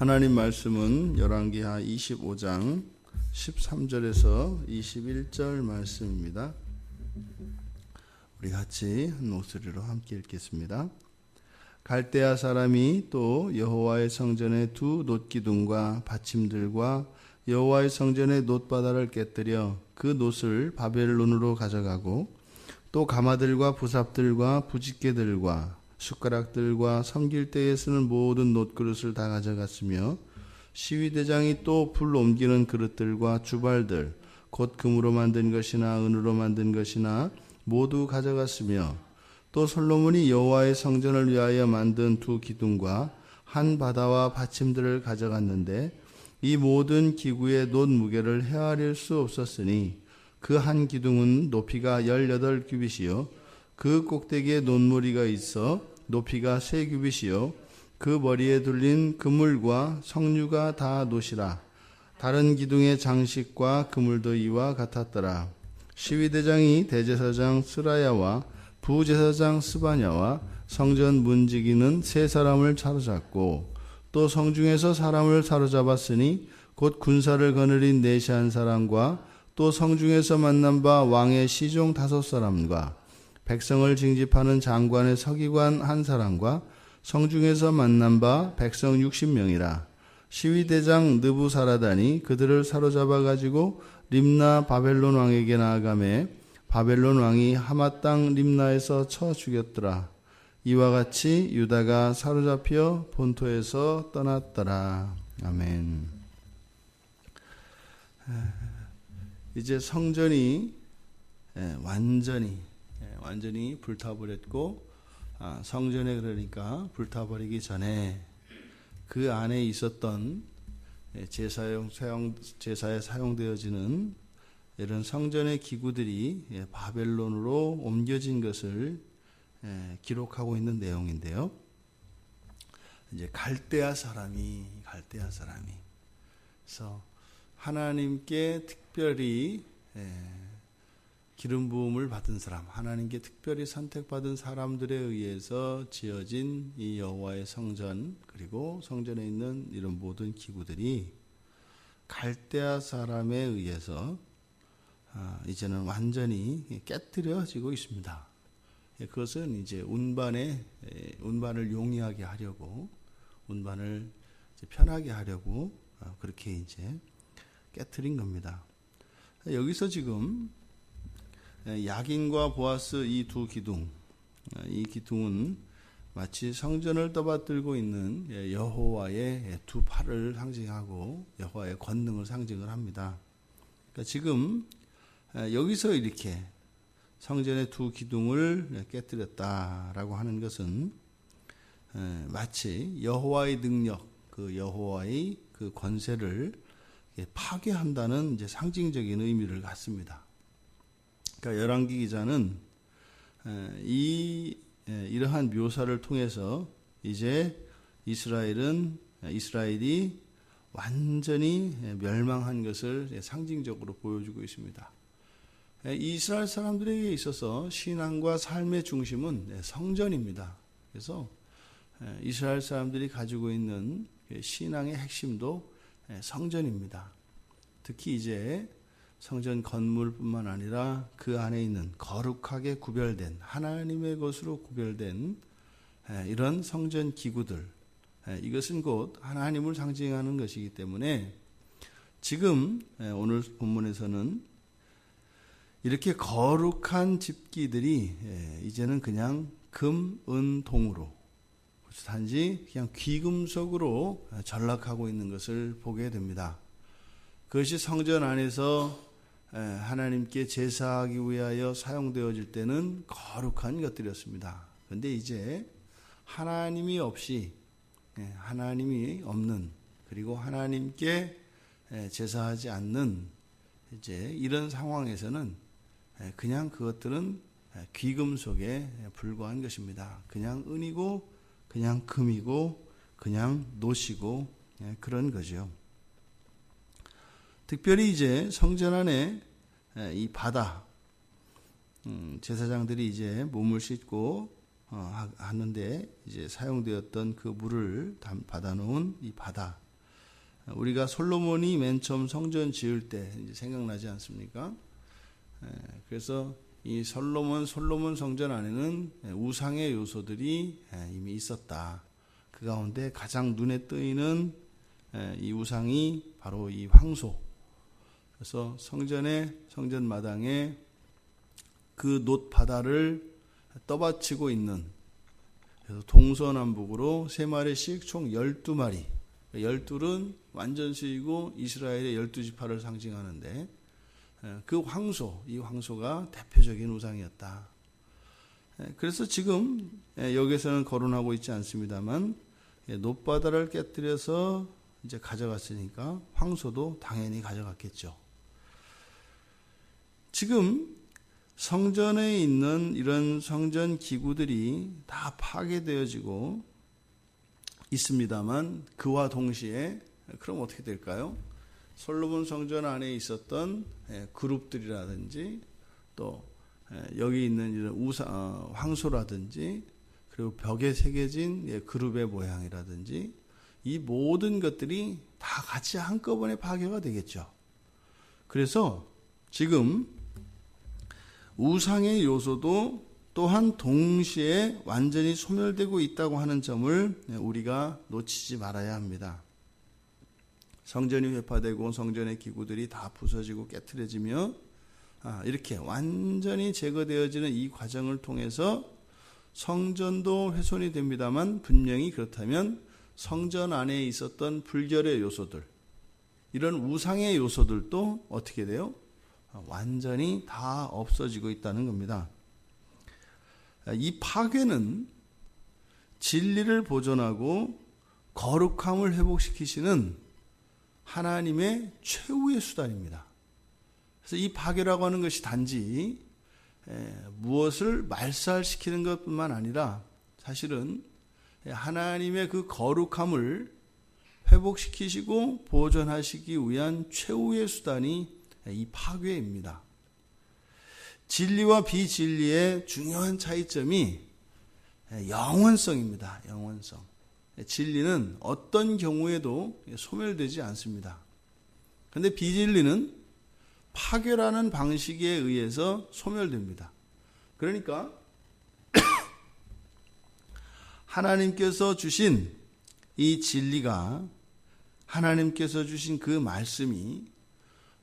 하나님 말씀은 열왕기하 25장 13절에서 21절 말씀입니다. 우리 같이 한 목소리로 함께 읽겠습니다. 갈대아 사람이 또 여호와의 성전의 두 놋기둥과 받침들과 여호와의 성전의 놋바다를 깨뜨려 그 놋을 바벨론으로 가져가고 또 가마들과 부삽들과 부집개들과 숟가락들과 섬길 때에 쓰는 모든 놋그릇을 다 가져갔으며 시위대장이 또 불 옮기는 그릇들과 주발들 곧 금으로 만든 것이나 은으로 만든 것이나 모두 가져갔으며 또 솔로몬이 여호와의 성전을 위하여 만든 두 기둥과 한 바다와 받침들을 가져갔는데 이 모든 기구의 놋 무게를 헤아릴 수 없었으니 그 한 기둥은 높이가 18규빗이요 그 꼭대기에 놋무리가 있어 높이가 3규빗이요 그 머리에 둘린 그물과 석류가 다 놋이라. 다른 기둥의 장식과 그물도 이와 같았더라. 시위대장이 대제사장 스라야와 부제사장 스바냐와 성전 문지기는 3사람을 사로잡고 또 성중에서 사람을 사로잡았으니 곧 군사를 거느린 내시한 사람과 또 성중에서 만난 바 왕의 시종 5사람과 백성을 징집하는 장관의 서기관 1사람과 성중에서 만난 바 백성 60명이라. 시위대장 느부사라단이 그들을 사로잡아 가지고 림나 바벨론 왕에게 나아가매 바벨론 왕이 하마 땅 림나에서 쳐 죽였더라. 이와 같이 유다가 사로잡혀 본토에서 떠났더라. 아멘. 이제 성전이 완전히 불타버렸고, 성전에 그러니까 불타버리기 전에 그 안에 있었던 제사에 사용되어지는 이런 성전의 기구들이 바벨론으로 옮겨진 것을 기록하고 있는 내용인데요. 이제 갈대아 사람이 그래서 하나님께 특별히 기름 부음을 받은 사람, 하나님께 특별히 선택받은 사람들에 의해서 지어진 이 여호와의 성전, 그리고 성전에 있는 이런 모든 기구들이 갈대아 사람에 의해서 이제는 완전히 깨뜨려지고 있습니다. 그것은 이제 운반을 용이하게 하려고, 운반을 편하게 하려고 그렇게 이제 깨뜨린 겁니다. 여기서 지금 야긴과 보아스 이 두 기둥, 이 기둥은 마치 성전을 떠받들고 있는 여호와의 두 팔을 상징하고 여호와의 권능을 상징을 합니다. 그러니까 지금 여기서 이렇게 성전의 두 기둥을 깨뜨렸다라고 하는 것은 마치 여호와의 능력, 그 여호와의 그 권세를 파괴한다는 이제 상징적인 의미를 갖습니다. 그러니까 열왕기 기자는 이러한 묘사를 통해서 이제 이스라엘이 완전히 멸망한 것을 상징적으로 보여주고 있습니다. 이스라엘 사람들에게 있어서 신앙과 삶의 중심은 성전입니다. 그래서 이스라엘 사람들이 가지고 있는 신앙의 핵심도 성전입니다. 특히 이제 성전 건물뿐만 아니라 그 안에 있는 거룩하게 구별된 하나님의 것으로 구별된 이런 성전 기구들, 이것은 곧 하나님을 상징하는 것이기 때문에 지금 오늘 본문에서는 이렇게 거룩한 집기들이 이제는 그냥 금, 은, 동으로 단지 그냥 귀금속으로 전락하고 있는 것을 보게 됩니다. 그것이 성전 안에서 하나님께 제사하기 위하여 사용되어질 때는 거룩한 것들이었습니다. 그런데 이제 하나님이 없는, 그리고 하나님께 제사하지 않는 이제 이런 상황에서는 그냥 그것들은 귀금속에 불과한 것입니다. 그냥 은이고, 그냥 금이고, 그냥 놋이고 그런 거죠. 특별히 이제 성전 안에 이 바다, 제사장들이 이제 몸을 씻고 하는데 이제 사용되었던 그 물을 받아놓은 이 바다, 우리가 솔로몬이 맨 처음 성전 지을 때 이제 생각나지 않습니까? 그래서 이 솔로몬 성전 안에는 우상의 요소들이 이미 있었다. 그 가운데 가장 눈에 띄는 이 우상이 바로 이 황소. 그래서 성전 마당에 그 놋 바다를 떠받치고 있는, 그래서 동서남북으로 3마리씩 총 12마리. 12은 완전수이고 이스라엘의 12지파를 상징하는데, 그 이 황소가 대표적인 우상이었다. 그래서 지금 여기서는 거론하고 있지 않습니다만, 놋바다를 깨뜨려서 이제 가져갔으니까 황소도 당연히 가져갔겠죠. 지금 성전에 있는 이런 성전 기구들이 다 파괴되어지고 있습니다만, 그와 동시에 그럼 어떻게 될까요? 솔로몬 성전 안에 있었던 그룹들이라든지 또 여기 있는 이런 황소라든지 그리고 벽에 새겨진 그룹의 모양이라든지 이 모든 것들이 다 같이 한꺼번에 파괴가 되겠죠. 그래서 지금 우상의 요소도 또한 동시에 완전히 소멸되고 있다고 하는 점을 우리가 놓치지 말아야 합니다. 성전이 회파되고 성전의 기구들이 다 부서지고 깨트려지며 이렇게 완전히 제거되어지는 이 과정을 통해서 성전도 훼손이 됩니다만, 분명히 그렇다면 성전 안에 있었던 불결의 요소들, 이런 우상의 요소들도 어떻게 돼요? 완전히 다 없어지고 있다는 겁니다. 이 파괴는 진리를 보존하고 거룩함을 회복시키시는 하나님의 최후의 수단입니다. 그래서 이 파괴라고 하는 것이 단지 무엇을 말살시키는 것뿐만 아니라 사실은 하나님의 그 거룩함을 회복시키시고 보존하시기 위한 최후의 수단이 이 파괴입니다. 진리와 비진리의 중요한 차이점이 영원성입니다. 영원성. 진리는 어떤 경우에도 소멸되지 않습니다. 그런데 비진리는 파괴라는 방식에 의해서 소멸됩니다. 그러니까 하나님께서 주신 이 진리가, 하나님께서 주신 그 말씀이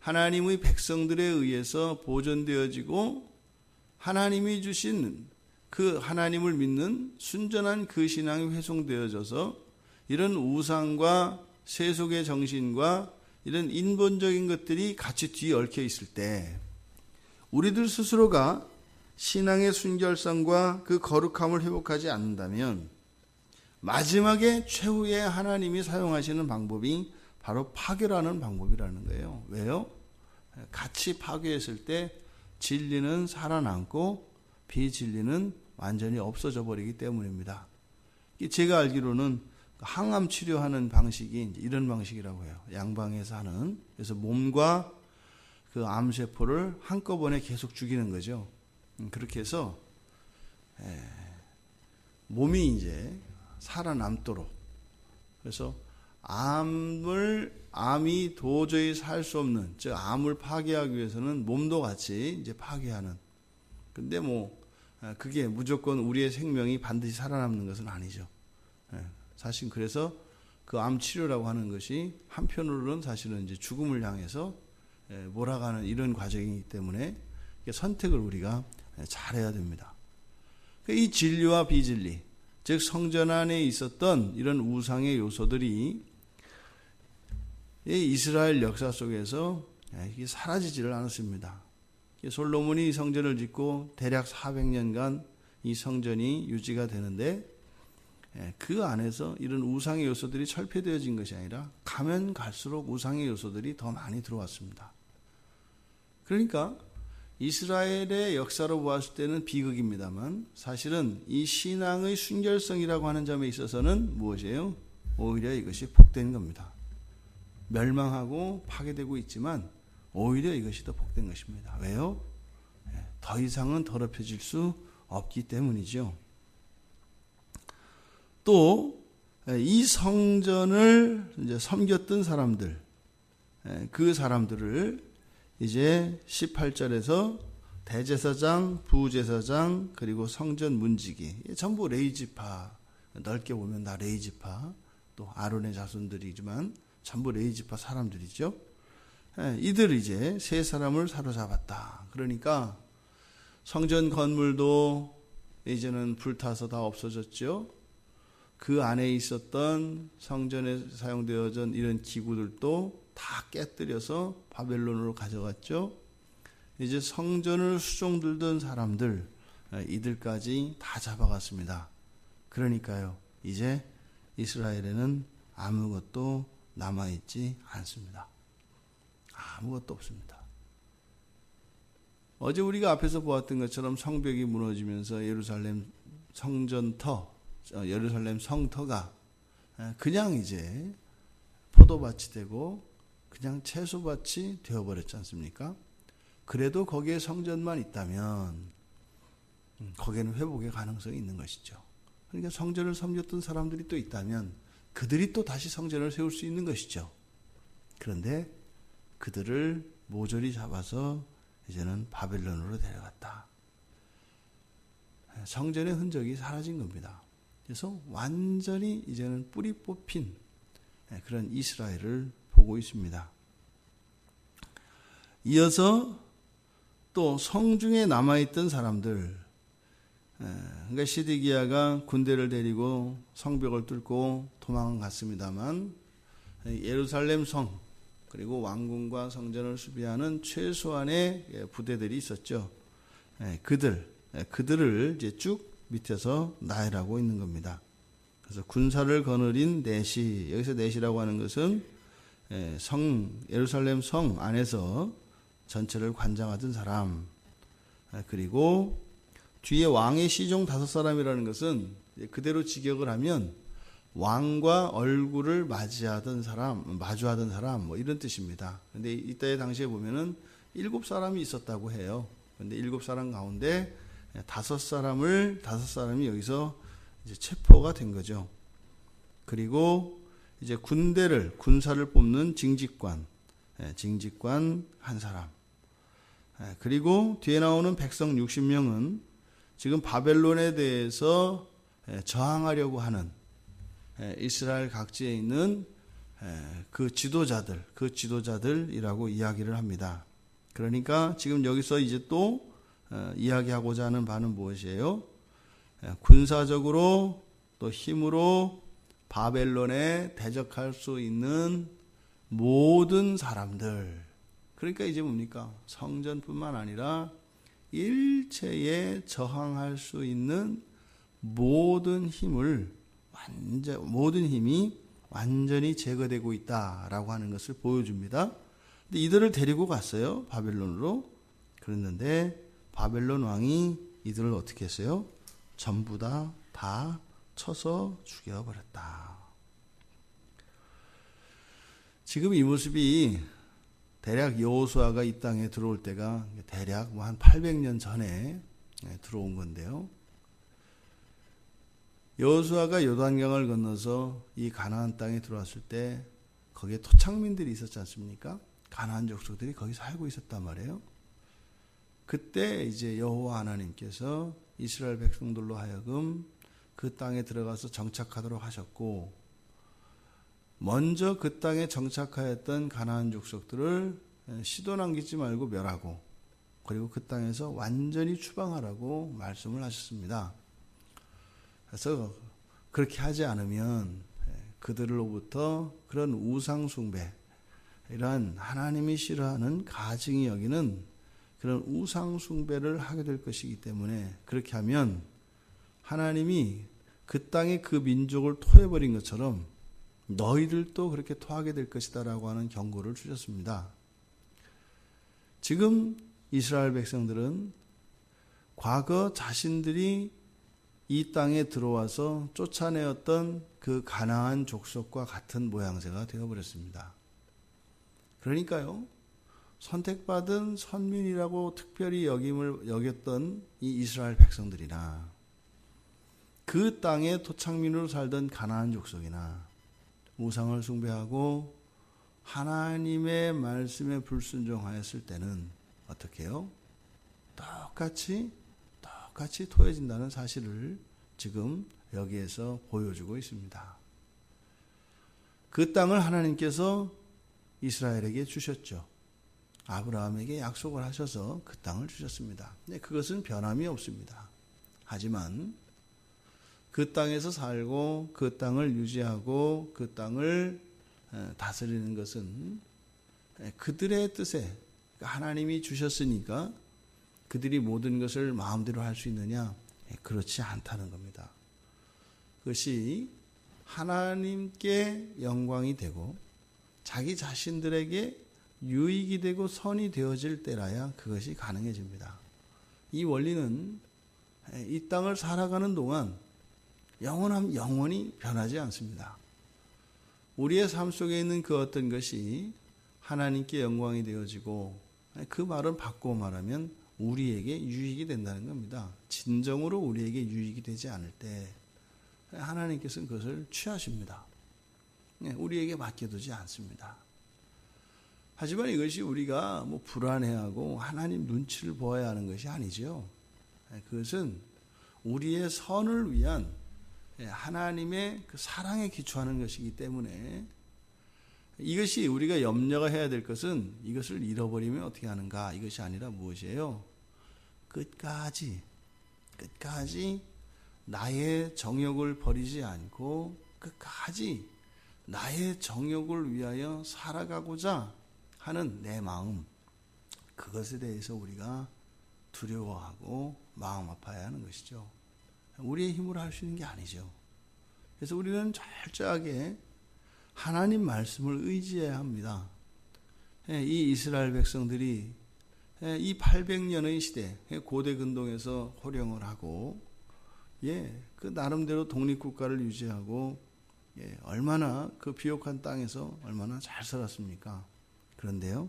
하나님의 백성들에 의해서 보존되어지고 하나님이 주신 그 하나님을 믿는 순전한 그 신앙이 회송되어져서 이런 우상과 세속의 정신과 이런 인본적인 것들이 같이 뒤얽혀 있을 때 우리들 스스로가 신앙의 순결성과 그 거룩함을 회복하지 않는다면 마지막에 최후의 하나님이 사용하시는 방법이 바로 파괴라는 방법이라는 거예요. 왜요? 같이 파괴했을 때 진리는 살아남고 비진리는 완전히 없어져 버리기 때문입니다. 제가 알기로는 항암 치료하는 방식이 이런 방식이라고 해요. 양방에서 하는. 그래서 몸과 그 암세포를 한꺼번에 계속 죽이는 거죠. 그렇게 해서 몸이 이제 살아남도록. 그래서 암이 도저히 살 수 없는, 즉 암을 파괴하기 위해서는 몸도 같이 이제 파괴하는. 근데 그게 무조건 우리의 생명이 반드시 살아남는 것은 아니죠. 사실 그래서 그 암 치료라고 하는 것이 한편으로는 사실은 이제 죽음을 향해서 몰아가는 이런 과정이기 때문에 선택을 우리가 잘해야 됩니다. 이 진리와 비진리, 즉 성전 안에 있었던 이런 우상의 요소들이 이스라엘 역사 속에서 이게 사라지지를 않았습니다. 솔로몬이 성전을 짓고 대략 400년간 이 성전이 유지가 되는데 그 안에서 이런 우상의 요소들이 철폐되어진 것이 아니라 가면 갈수록 우상의 요소들이 더 많이 들어왔습니다. 그러니까 이스라엘의 역사로 보았을 때는 비극입니다만 사실은 이 신앙의 순결성이라고 하는 점에 있어서는 무엇이에요? 오히려 이것이 복된 겁니다. 멸망하고 파괴되고 있지만 오히려 이것이 더 복된 것입니다. 왜요? 더 이상은 더럽혀질 수 없기 때문이죠. 또 이 성전을 이제 섬겼던 사람들, 그 사람들을 이제 18절에서 대제사장, 부제사장, 그리고 성전 문지기, 전부 레위지파, 넓게 보면 다 레위지파, 또 아론의 자손들이지만 전부 레위지파 사람들이죠. 이들 이제 세 사람을 사로잡았다. 그러니까 성전 건물도 이제는 불타서 다 없어졌죠. 그 안에 있었던 성전에 사용되어진 이런 기구들도 다 깨뜨려서 바벨론으로 가져갔죠. 이제 성전을 수종들던 사람들, 이들까지 다 잡아갔습니다. 그러니까요, 이제 이스라엘에는 아무것도 남아있지 않습니다. 아무것도 없습니다. 어제 우리가 앞에서 보았던 것처럼 성벽이 무너지면서 예루살렘 예루살렘 성터가 그냥 이제 포도밭이 되고 그냥 채소밭이 되어버렸지 않습니까? 그래도 거기에 성전만 있다면 거기에는 회복의 가능성이 있는 것이죠. 그러니까 성전을 섬겼던 사람들이 또 있다면 그들이 또 다시 성전을 세울 수 있는 것이죠. 그런데 그들을 모조리 잡아서 이제는 바벨론으로 데려갔다. 성전의 흔적이 사라진 겁니다. 그래서 완전히 이제는 뿌리 뽑힌 그런 이스라엘을 보고 있습니다. 이어서 또 성중에 남아있던 사람들, 그러니까 시드기야가 군대를 데리고 성벽을 뚫고 도망갔습니다만 예루살렘 성 그리고 왕궁과 성전을 수비하는 최소한의 부대들이 있었죠. 그들을 이제 쭉 밑에서 나열하고 있는 겁니다. 그래서 군사를 거느린 내시, 여기서 내시라고 하는 것은 예루살렘 성 안에서 전체를 관장하던 사람, 그리고 뒤에 왕의 시종 5사람이라는 것은 그대로 직역을 하면 왕과 얼굴을 마주하던 사람, 뭐 이런 뜻입니다. 근데 이때 당시에 보면은 7사람이 있었다고 해요. 근데 7사람 가운데 5사람이 여기서 이제 체포가 된 거죠. 그리고 이제 군사를 뽑는 징직관 한 사람. 그리고 뒤에 나오는 백성 60명은 지금 바벨론에 대해서 저항하려고 하는 이스라엘 각지에 있는 그 지도자들이라고 이야기를 합니다. 그러니까 지금 여기서 이제 또 이야기하고자 하는 바는 무엇이에요? 군사적으로 또 힘으로 바벨론에 대적할 수 있는 모든 사람들. 그러니까 이제 뭡니까? 성전뿐만 아니라 일체에 저항할 수 있는 모든 힘이 완전히 제거되고 있다라고 하는 것을 보여줍니다. 근데 이들을 데리고 갔어요. 바벨론으로. 그랬는데 바벨론 왕이 이들을 어떻게 했어요? 전부 다 쳐서 죽여버렸다. 지금 이 모습이 대략 여호수아가 이 땅에 들어올 때가 대략 한 800년 전에 들어온 건데요. 여호수아가 요단강을 건너서 이 가나안 땅에 들어왔을 때 거기에 토착민들이 있었지 않습니까? 가나안 족속들이 거기 살고 있었단 말이에요. 그때 이제 여호와 하나님께서 이스라엘 백성들로 하여금 그 땅에 들어가서 정착하도록 하셨고, 먼저 그 땅에 정착하였던 가나안 족속들을 시도 남기지 말고 멸하고, 그리고 그 땅에서 완전히 추방하라고 말씀을 하셨습니다. 그래서 그렇게 하지 않으면 그들로부터 그런 우상 숭배, 이러한 하나님이 싫어하는 가증히 여기는 그런 우상 숭배를 하게 될 것이기 때문에, 그렇게 하면 하나님이 그 땅에 그 민족을 토해버린 것처럼 너희들도 그렇게 토하게 될 것이다 라고 하는 경고를 주셨습니다. 지금 이스라엘 백성들은 과거 자신들이 이 땅에 들어와서 쫓아내었던 그 가나안 족속과 같은 모양새가 되어버렸습니다. 그러니까요, 선택받은 선민이라고 특별히 여겼던 이 이스라엘 백성들이나, 그 땅에 토착민으로 살던 가나안 족속이나 우상을 숭배하고 하나님의 말씀에 불순종하였을 때는 어떻게 해요? 똑같이 토해진다는 사실을 지금 여기에서 보여주고 있습니다. 그 땅을 하나님께서 이스라엘에게 주셨죠. 아브라함에게 약속을 하셔서 그 땅을 주셨습니다. 그것은 변함이 없습니다. 하지만 그 땅에서 살고 그 땅을 유지하고 그 땅을 다스리는 것은 그들의 뜻에 하나님이 주셨으니까 그들이 모든 것을 마음대로 할 수 있느냐? 그렇지 않다는 겁니다. 그것이 하나님께 영광이 되고 자기 자신들에게 유익이 되고 선이 되어질 때라야 그것이 가능해집니다. 이 원리는 이 땅을 살아가는 동안 영원히 변하지 않습니다. 우리의 삶 속에 있는 그 어떤 것이 하나님께 영광이 되어지고 그 말은 바꾸어 말하면 우리에게 유익이 된다는 겁니다. 진정으로 우리에게 유익이 되지 않을 때 하나님께서는 그것을 취하십니다. 우리에게 맡겨두지 않습니다. 하지만 이것이 우리가 불안해하고 하나님 눈치를 보아야 하는 것이 아니죠. 그것은 우리의 선을 위한 하나님의 그 사랑에 기초하는 것이기 때문에 이것이 우리가 염려가 해야 될 것은 이것을 잃어버리면 어떻게 하는가 이것이 아니라 무엇이에요? 끝까지 나의 정욕을 버리지 않고 끝까지 나의 정욕을 위하여 살아가고자 하는 내 마음, 그것에 대해서 우리가 두려워하고 마음 아파야 하는 것이죠. 우리의 힘으로 할 수 있는 게 아니죠. 그래서 우리는 철저하게 하나님 말씀을 의지해야 합니다. 이 이스라엘 백성들이 이 800년의 시대, 고대 근동에서 호령을 하고, 그 나름대로 독립국가를 유지하고, 얼마나 그 비옥한 땅에서 얼마나 잘 살았습니까? 그런데요,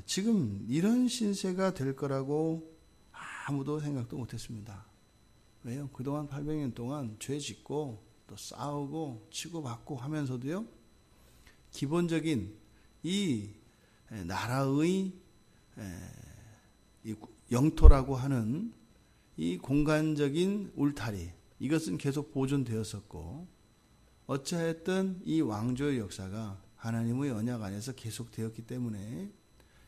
지금 이런 신세가 될 거라고 아무도 생각도 못했습니다. 왜요? 그동안 800년 동안 죄 짓고 또 싸우고 치고받고 하면서도요, 기본적인 이 나라의 이 영토라고 하는 이 공간적인 울타리, 이것은 계속 보존되었었고, 어찌하였든 이 왕조의 역사가 하나님의 언약 안에서 계속되었기 때문에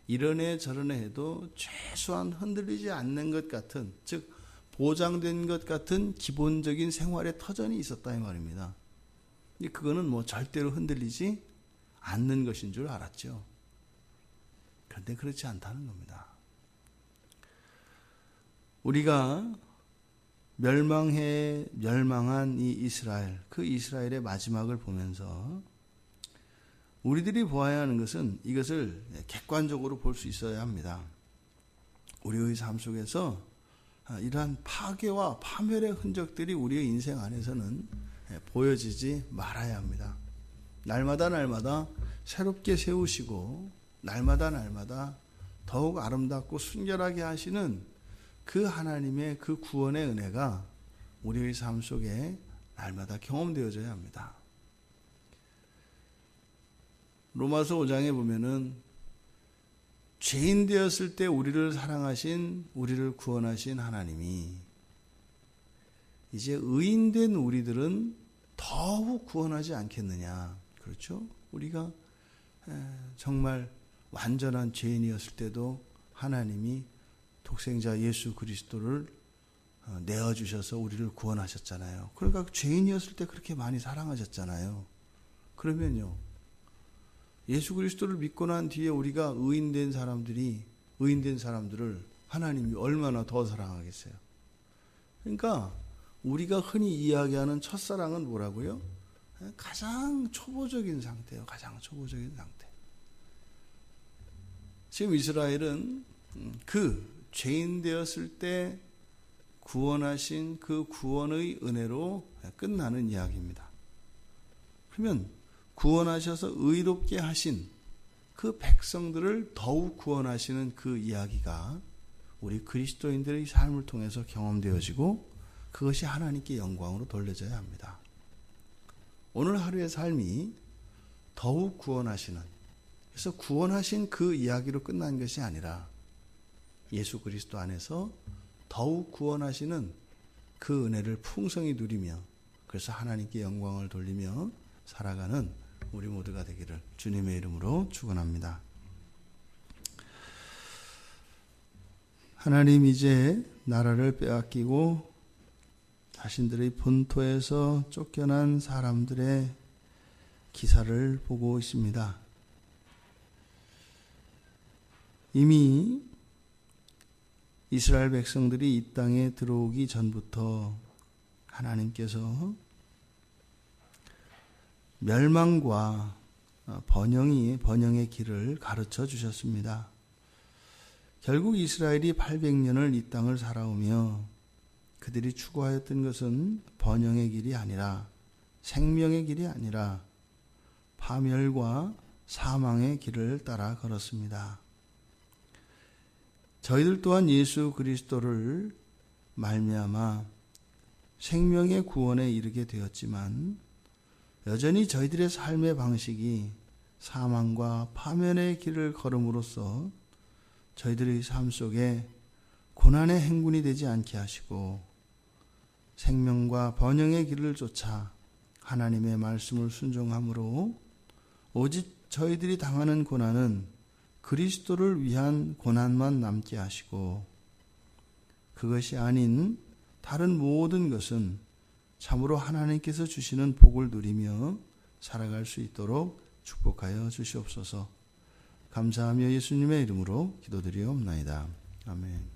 이러네 저러네 해도 최소한 흔들리지 않는 것 같은, 즉 보장된 것 같은 기본적인 생활의 터전이 있었다 이 말입니다. 그거는 절대로 흔들리지 않는 것인 줄 알았죠. 그런데 그렇지 않다는 겁니다. 우리가 멸망한 이 이스라엘, 그 이스라엘의 마지막을 보면서 우리들이 보아야 하는 것은 이것을 객관적으로 볼 수 있어야 합니다. 우리의 삶 속에서 이러한 파괴와 파멸의 흔적들이 우리의 인생 안에서는 보여지지 말아야 합니다. 날마다 새롭게 세우시고 날마다 더욱 아름답고 순결하게 하시는 그 하나님의 그 구원의 은혜가 우리의 삶 속에 날마다 경험되어져야 합니다. 로마서 5장에 보면은 죄인 되었을 때 우리를 사랑하신, 우리를 구원하신 하나님이 이제 의인된 우리들은 더욱 구원하지 않겠느냐. 그렇죠? 우리가 정말 완전한 죄인이었을 때도 하나님이 독생자 예수 그리스도를 내어주셔서 우리를 구원하셨잖아요. 그러니까 죄인이었을 때 그렇게 많이 사랑하셨잖아요. 그러면요, 예수 그리스도를 믿고 난 뒤에 우리가 의인된 사람들을 하나님이 얼마나 더 사랑하겠어요. 그러니까 우리가 흔히 이야기하는 첫사랑은 뭐라고요? 가장 초보적인 상태예요. 가장 초보적인 상태. 지금 이스라엘은 그 죄인 되었을 때 구원하신 그 구원의 은혜로 끝나는 이야기입니다. 그러면 구원하셔서 의롭게 하신 그 백성들을 더욱 구원하시는 그 이야기가 우리 그리스도인들의 삶을 통해서 경험되어지고 그것이 하나님께 영광으로 돌려져야 합니다. 오늘 하루의 삶이 더욱 구원하시는, 그래서 구원하신 그 이야기로 끝난 것이 아니라 예수 그리스도 안에서 더욱 구원하시는 그 은혜를 풍성히 누리며, 그래서 하나님께 영광을 돌리며 살아가는 우리 모두가 되기를 주님의 이름으로 축원합니다. 하나님, 이제 나라를 빼앗기고 자신들의 본토에서 쫓겨난 사람들의 기사를 보고 있습니다. 이미 이스라엘 백성들이 이 땅에 들어오기 전부터 하나님께서 멸망과 번영의 길을 가르쳐 주셨습니다. 결국 이스라엘이 800년을 이 땅을 살아오며 그들이 추구하였던 것은 번영의 길이 아니라, 생명의 길이 아니라 파멸과 사망의 길을 따라 걸었습니다. 저희들 또한 예수 그리스도를 말미암아 생명의 구원에 이르게 되었지만 여전히 저희들의 삶의 방식이 사망과 파멸의 길을 걸음으로써 저희들의 삶 속에 고난의 행군이 되지 않게 하시고 생명과 번영의 길을 쫓아 하나님의 말씀을 순종함으로 오직 저희들이 당하는 고난은 그리스도를 위한 고난만 남게 하시고 그것이 아닌 다른 모든 것은 참으로 하나님께서 주시는 복을 누리며 살아갈 수 있도록 축복하여 주시옵소서. 감사하며 예수님의 이름으로 기도드리옵나이다. 아멘.